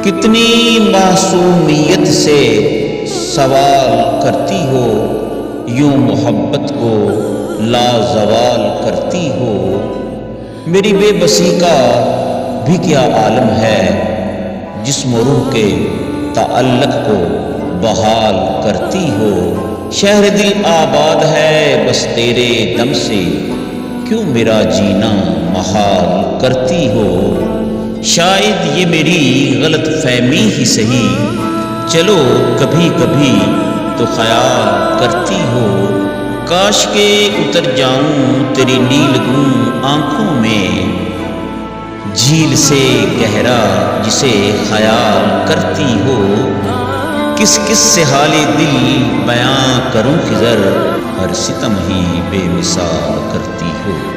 کتنی معصومیت سے سوال کرتی ہو، یوں محبت کو لازوال کرتی ہو۔ میری بے بسی کا بھی کیا عالم ہے، جسم و روح کے تعلق کو بحال کرتی ہو۔ شہر دل آباد ہے بس تیرے دم سے، کیوں میرا جینا محال کرتی ہو۔ شاید یہ میری غلط فہمی ہی سہی، چلو کبھی کبھی تو خیال کرتی ہو۔ کاش کے اتر جاؤں تیری نیلگوں آنکھوں میں، جھیل سے گہرا جسے خیال کرتی ہو۔ کس کس سے حال دل بیاں کروں خضر، ہر ستم ہی بے مثال کرتی ہو۔